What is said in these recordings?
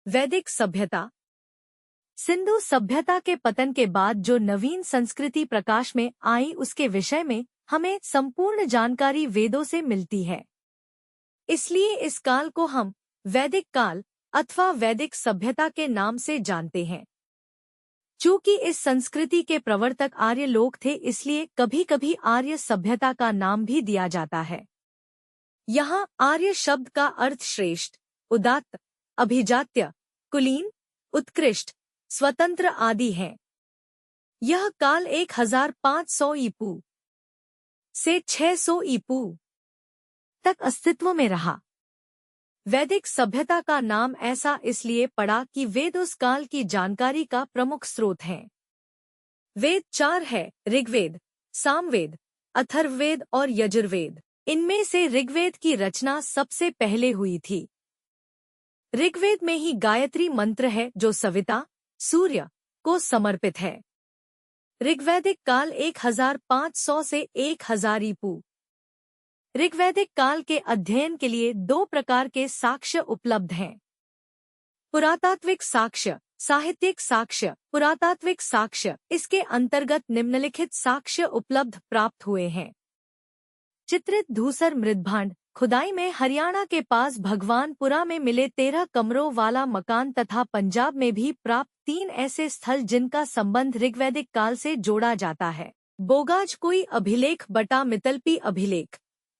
वैदिक सभ्यता। सिंधु सभ्यता के पतन के बाद जो नवीन संस्कृति प्रकाश में आई उसके विषय में हमें संपूर्ण जानकारी वेदों से मिलती है। इसलिए इस काल को हम वैदिक काल अथवा वैदिक सभ्यता के नाम से जानते हैं। चूंकि इस संस्कृति के प्रवर्तक आर्य लोग थे, इसलिए कभी कभी आर्य सभ्यता का नाम भी दिया जाता है। यहाँ आर्य शब्द का अर्थ श्रेष्ठ, उदात्त, अभिजात्य, कुलीन, उत्कृष्ट, स्वतंत्र आदि है। यह काल 1500 ईपू से 600 ईपू तक अस्तित्व में रहा। वैदिक सभ्यता का नाम ऐसा इसलिए पड़ा कि वेद उस काल की जानकारी का प्रमुख स्रोत हैं। वेद 4 है: ऋग्वेद, सामवेद, अथर्ववेद और यजुर्वेद। इनमें से ऋग्वेद की रचना सबसे पहले हुई थी। ऋग्वेद में ही गायत्री मंत्र है जो सविता, सूर्य को समर्पित है। ऋग्वैदिक काल 1500 से 1000 ईपू। ऋग्वैदिक काल के अध्ययन के लिए 2 प्रकार के साक्ष्य उपलब्ध हैं: पुरातात्विक साक्ष्य, साहित्यिक साक्ष्य। पुरातात्विक साक्ष्य, इसके अंतर्गत निम्नलिखित साक्ष्य उपलब्ध प्राप्त हुए हैं। चित्रित धूसर मृदभांड, खुदाई में हरियाणा के पास भगवानपुरा में मिले 13 कमरों वाला मकान तथा पंजाब में भी प्राप्त 3 ऐसे स्थल जिनका संबंध ऋग्वैदिक काल से जोड़ा जाता है। बोगाजकोई अभिलेख बटा मितलपी अभिलेख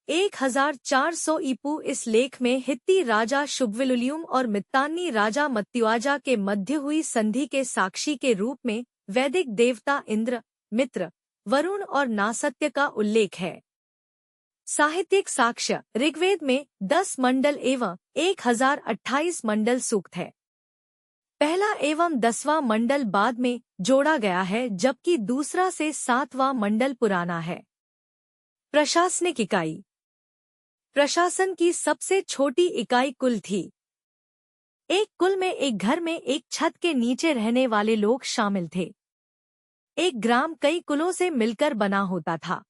1400 ईपू। इस लेख में हित्ती राजा शुभविलुलियुम और मित्तान्नी राजा मत्युआजा के मध्य हुई संधि के साक्षी के रूप में वैदिक देवता इंद्र, मित्र, वरुण और नासत्य का उल्लेख है। साहित्यिक साक्ष्य, ऋग्वेद में 10 मंडल एवं 1028 मंडल सूक्त है। पहला एवं 10वां मंडल बाद में जोड़ा गया है, जबकि दूसरा से 7वां मंडल पुराना है। प्रशासनिक इकाई, प्रशासन की सबसे छोटी इकाई कुल थी। एक कुल में एक घर में एक छत के नीचे रहने वाले लोग शामिल थे। एक ग्राम कई कुलों से मिलकर बना होता था।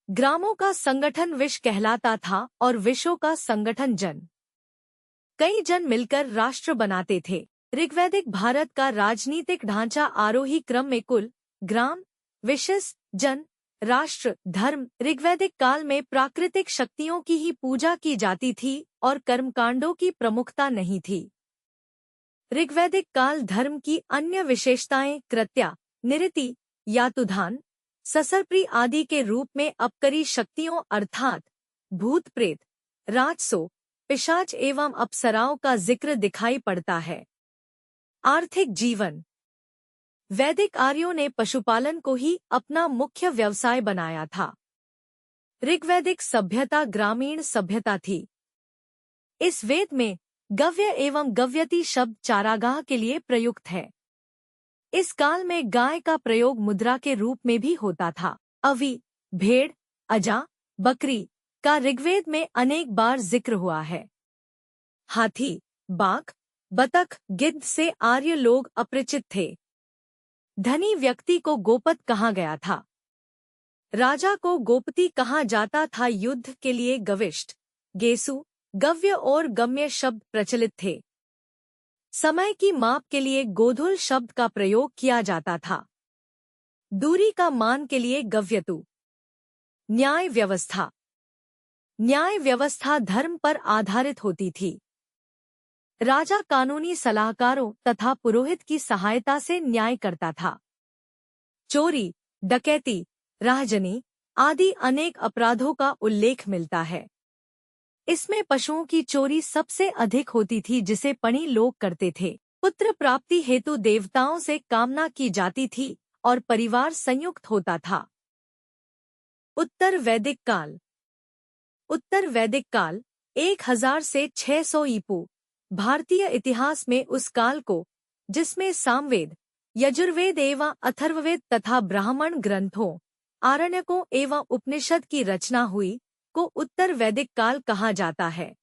ग्रामों का संगठन विश कहलाता था और विशों का संगठन जन। कई जन मिलकर राष्ट्र बनाते थे। ऋग्वैदिक भारत का राजनीतिक ढांचा आरोही क्रम में कुल, ग्राम, विशेष, जन, राष्ट्र, धर्म। ऋग्वैदिक काल में प्राकृतिक शक्तियों की ही पूजा की जाती थी और कर्मकांडों की प्रमुखता नहीं थी। ऋग्वैदिक काल धर्म की अन्य विशेषताएं कृत्या, निरति, यातुधान, ससरप्री आदि के रूप में अपकरी शक्तियों अर्थात भूत प्रेत, राजसों, पिशाच एवं अप्सराओं का जिक्र दिखाई पड़ता है। आर्थिक जीवन, वैदिक आर्यों ने पशुपालन को ही अपना मुख्य व्यवसाय बनाया था। ऋग्वैदिक सभ्यता ग्रामीण सभ्यता थी। इस वेद में गव्य एवं गव्यति शब्द चारागाह के लिए प्रयुक्त है। इस काल में गाय का प्रयोग मुद्रा के रूप में भी होता था। अवी, भेड़, अजा, बकरी का ऋग्वेद में अनेक बार जिक्र हुआ है। हाथी, बाघ, बतख, गिद्ध से आर्य लोग अपरिचित थे। धनी व्यक्ति को गोपत कहा गया था। राजा को गोपति कहा जाता था। युद्ध के लिए गविष्ठ, गेसु, गव्य और गम्य शब्द प्रचलित थे। समय की माप के लिए गोधुल शब्द का प्रयोग किया जाता था। दूरी का मान के लिए गव्यतु। न्याय व्यवस्था, न्याय व्यवस्था धर्म पर आधारित होती थी। राजा कानूनी सलाहकारों तथा पुरोहित की सहायता से न्याय करता था। चोरी, डकैती, राहजनी आदि अनेक अपराधों का उल्लेख मिलता है। इसमें पशुओं की चोरी सबसे अधिक होती थी, जिसे पणी लोग करते थे। पुत्र प्राप्ति हेतु देवताओं से कामना की जाती थी और परिवार संयुक्त होता था। उत्तर वैदिक काल, उत्तर वैदिक काल 1000 से 600 ईपू। भारतीय इतिहास में उस काल को, जिसमें सामवेद, यजुर्वेद एवं अथर्ववेद तथा ब्राह्मण ग्रंथों, आरण्यकों एवं उपनिषद की रचना हुई, को उत्तर वैदिक काल कहा जाता है।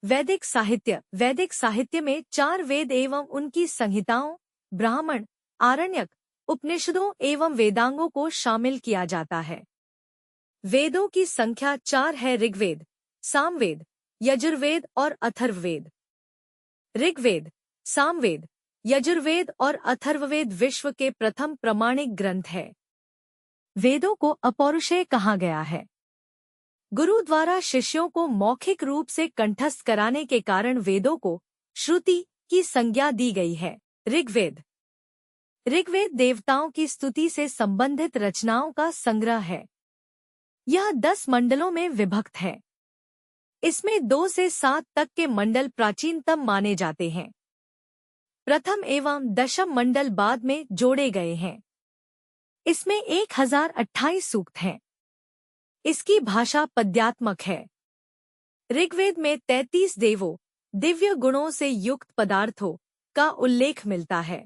वैदिक साहित्य, वैदिक साहित्य में 4 वेद एवं उनकी संहिताओं, ब्राह्मण, आरण्यक, उपनिषदों एवं वेदांगों को शामिल किया जाता है। वेदों की संख्या 4 है: ऋग्वेद, सामवेद, यजुर्वेद और अथर्ववेद। ऋग्वेद, सामवेद, यजुर्वेद और अथर्ववेद विश्व के प्रथम प्रमाणिक ग्रंथ है। वेदों को अपौरुषेय कहा गया है। गुरु द्वारा शिष्यों को मौखिक रूप से कंठस्थ कराने के कारण वेदों को श्रुति की संज्ञा दी गई है। ऋग्वेद देवताओं की स्तुति से संबंधित रचनाओं का संग्रह है। यह 10 मंडलों में विभक्त है। इसमें 2 से 7 तक के मंडल प्राचीनतम माने जाते हैं। प्रथम एवं दशम मंडल बाद में जोड़े गए हैं। इसमें 1028 सूक्त हैं। इसकी भाषा पद्यात्मक है। ऋग्वेद में 33 देवों, दिव्य गुणों से युक्त पदार्थों का उल्लेख मिलता है।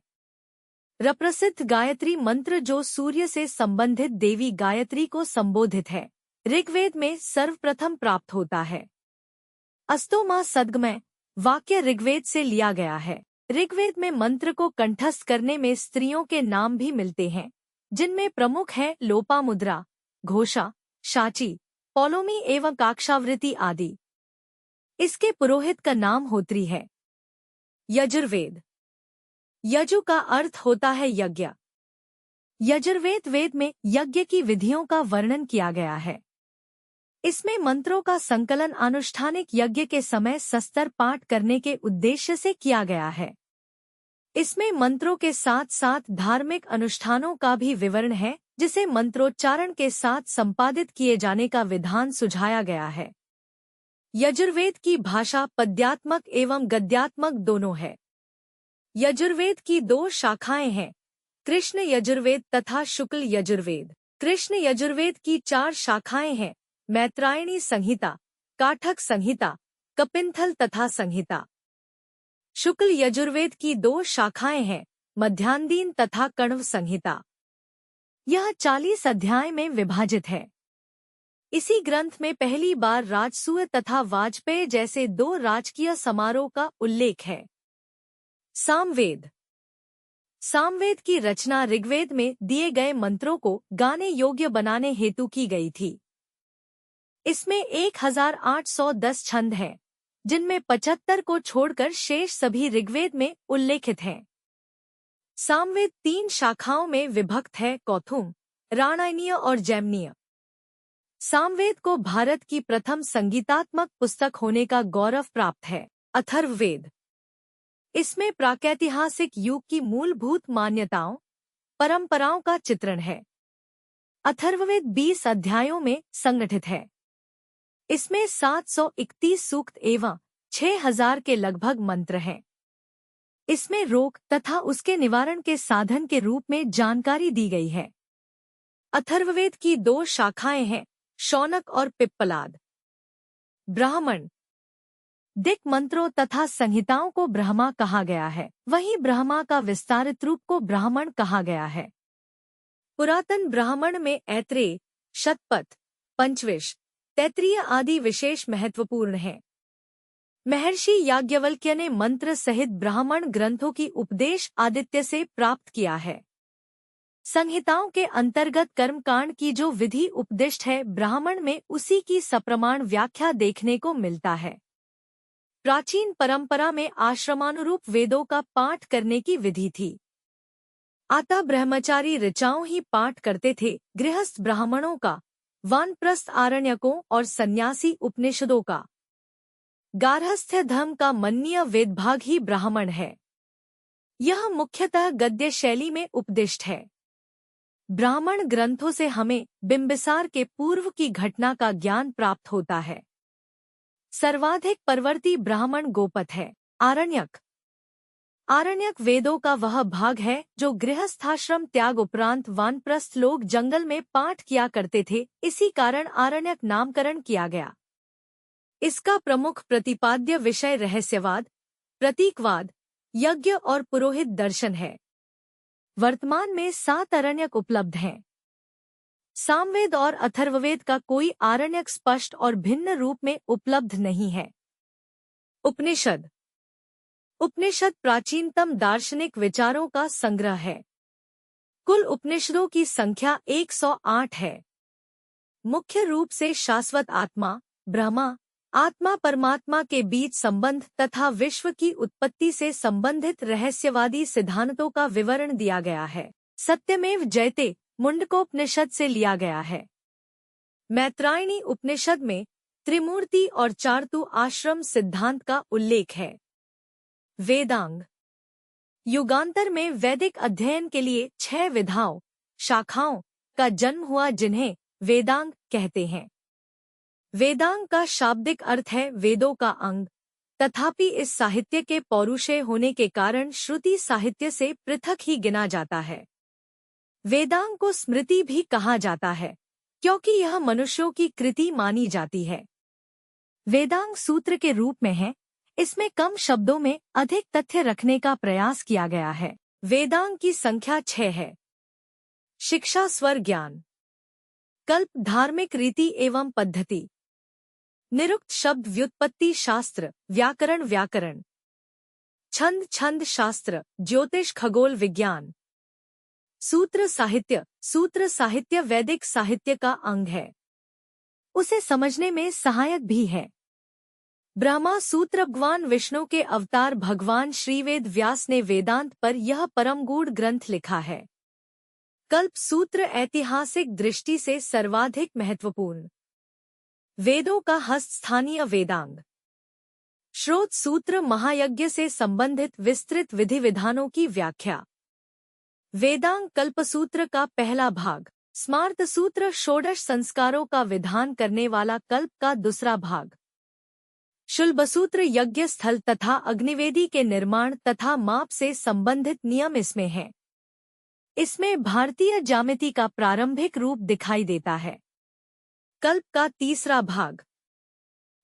प्रसिद्ध गायत्री मंत्र जो सूर्य से संबंधित देवी गायत्री को संबोधित है, ऋग्वेद में सर्वप्रथम प्राप्त होता है। अस्तो मां सद्गमय वाक्य ऋग्वेद से लिया गया है। ऋग्वेद में मंत्र को कंठस्थ करने में स्त्रियों के नाम भी मिलते हैं, जिनमें प्रमुख है लोपामुद्रा, घोषा, शाची, पौलोमी एवं काक्षावृत्ति आदि। इसके पुरोहित का नाम होत्री है। यजुर्वेद, यजु का अर्थ होता है यज्ञ। यजुर्वेद वेद में यज्ञ की विधियों का वर्णन किया गया है। इसमें मंत्रों का संकलन अनुष्ठानिक यज्ञ के समय सस्तर पाठ करने के उद्देश्य से किया गया है। इसमें मंत्रों के साथ साथ धार्मिक अनुष्ठानों का भी विवरण है, जिसे मंत्रोच्चारण के साथ संपादित किए जाने का विधान सुझाया गया है। यजुर्वेद की भाषा पद्यात्मक एवं गद्यात्मक दोनों है। यजुर्वेद की 2 शाखाएं हैं, कृष्ण यजुर्वेद तथा शुक्ल यजुर्वेद। कृष्ण यजुर्वेद की 4 शाखाएं हैं, मैत्रायणी संहिता, काठक संहिता, कपिंथल तथा संहिता। शुक्ल यजुर्वेद की 2 शाखाएं हैं, मध्यान्दीन तथा कण्व संहिता। यह 40 अध्याय में विभाजित है। इसी ग्रंथ में पहली बार राजसूय तथा वाजपेय जैसे 2 राजकीय समारोह का उल्लेख है। सामवेद की रचना ऋग्वेद में दिए गए मंत्रों को गाने योग्य बनाने हेतु की गई थी। इसमें 1810 छंद हैं, जिनमें 75 को छोड़कर शेष सभी ऋग्वेद में उल्लेखित हैं। सामवेद 3 शाखाओं में विभक्त है, कौथुम, राणायनीय और जैमिनीय। सामवेद को भारत की प्रथम संगीतात्मक पुस्तक होने का गौरव प्राप्त है। अथर्ववेद, इसमें प्रागैतिहासिक युग की मूलभूत मान्यताओं, परंपराओं का चित्रण है। अथर्ववेद 20 अध्यायों में संगठित है। इसमें 731 सूक्त एवं 6000 के लगभग मंत्र हैं। इसमें रोग तथा उसके निवारण के साधन के रूप में जानकारी दी गई है। अथर्ववेद की 2 शाखाएं हैं, शौनक और पिप्पलाद। ब्राह्मण, दिक् मंत्रों तथा संहिताओं को ब्रह्मा कहा गया है, वहीं ब्रह्मा का विस्तारित रूप को ब्राह्मण कहा गया है। पुरातन ब्राह्मण में ऐत्रेय, शतपथ, पंचविश, तैत्तिरीय आदि विशेष महत्वपूर्ण हैं। महर्षि याज्ञवल्क्य ने मंत्र सहित ब्राह्मण ग्रंथों की उपदेश आदित्य से प्राप्त किया है। संहिताओं के अंतर्गत कर्मकांड की जो विधि उपदिष्ट है, ब्राह्मण में उसी की सप्रमाण व्याख्या देखने को मिलता है। प्राचीन परंपरा में आश्रमानुरूप वेदों का पाठ करने की विधि थी। अतः ब्रह्मचारी ऋचाओं ही पाठ करते थे, गृहस्थ ब्राह्मणों का, वानप्रस्थ आरण्यकों और सन्यासी उपनिषदों का। गार्हस्थ्य धर्म का मन्नीय वेदभाग ही ब्राह्मण है। यह मुख्यतः गद्य शैली में उपदिष्ट है। ब्राह्मण ग्रंथों से हमें बिंबिसार के पूर्व की घटना का ज्ञान प्राप्त होता है। सर्वाधिक परवर्ती ब्राह्मण गोपथ है। आरण्यक वेदों का वह भाग है जो गृहस्थाश्रम त्याग उपरांत वानप्रस्थ लोग जंगल में पाठ किया करते थे, इसी कारण आरण्यक नामकरण किया गया। इसका प्रमुख प्रतिपाद्य विषय रहस्यवाद, प्रतीकवाद, यज्ञ और पुरोहित दर्शन है। वर्तमान में 7 आरण्यक उपलब्ध हैं। सामवेद और अथर्ववेद का कोई आरण्यक स्पष्ट और भिन्न रूप में उपलब्ध नहीं है। उपनिषद प्राचीनतम दार्शनिक विचारों का संग्रह है। कुल उपनिषदों की संख्या 108 है। मुख्य रूप से शाश्वत आत्मा, ब्रह्मा, आत्मा परमात्मा के बीच संबंध तथा विश्व की उत्पत्ति से संबंधित रहस्यवादी सिद्धांतों का विवरण दिया गया है। सत्यमेव जयते मुंडकोपनिषद से लिया गया है। मैत्रायणी उपनिषद में त्रिमूर्ति और चारतु आश्रम सिद्धांत का उल्लेख है। वेदांग युगांतर में वैदिक अध्ययन के लिए 6 विधाओं, शाखाओं का जन्म हुआ जिन्हें वेदांग कहते हैं। वेदांग का शाब्दिक अर्थ है वेदों का अंग, तथापि इस साहित्य के पौरुषेय होने के कारण श्रुति साहित्य से पृथक ही गिना जाता है। वेदांग को स्मृति भी कहा जाता है क्योंकि यह मनुष्यों की कृति मानी जाती है। वेदांग सूत्र के रूप में है, इसमें कम शब्दों में अधिक तथ्य रखने का प्रयास किया गया है। वेदांग की संख्या 6 है। शिक्षा स्वर ज्ञान, कल्प धार्मिक रीति एवं पद्धति, निरुक्त शब्द व्युत्पत्ति शास्त्र व्याकरण, छंद शास्त्र ज्योतिष खगोल विज्ञान, सूत्र साहित्य वैदिक साहित्य का अंग है, उसे समझने में सहायक भी है। ब्रह्मा सूत्र भगवान विष्णु के अवतार भगवान श्रीवेद व्यास ने वेदांत पर यह परम गूढ़ ग्रंथ लिखा है। कल्प सूत्र ऐतिहासिक दृष्टि से सर्वाधिक महत्वपूर्ण। वेदों का हस्त स्थानीय वेदांग। श्रोत सूत्र महायज्ञ से संबंधित विस्तृत विधि विधानों की व्याख्या। वेदांग कल्पसूत्र का पहला भाग। स्मार्त सूत्र षोडश संस्कारों का विधान करने वाला कल्प का दूसरा भाग। शुल्बसूत्र यज्ञ स्थल तथा अग्निवेदी के निर्माण तथा माप से संबंधित नियम इसमें हैं। इसमें भारतीय ज्यामिति का प्रारंभिक रूप दिखाई देता है। कल्प का तीसरा भाग।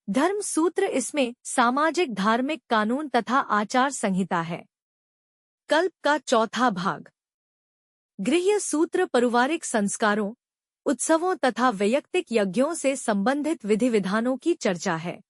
धर्म सूत्र, इसमें सामाजिक धार्मिक कानून तथा आचार संहिता है। कल्प का चौथा भाग। गृह्य सूत्र पारिवारिक संस्कारों, उत्सवों तथा वैयक्तिक यज्ञों से संबंधित विधि विधानों की चर्चा है।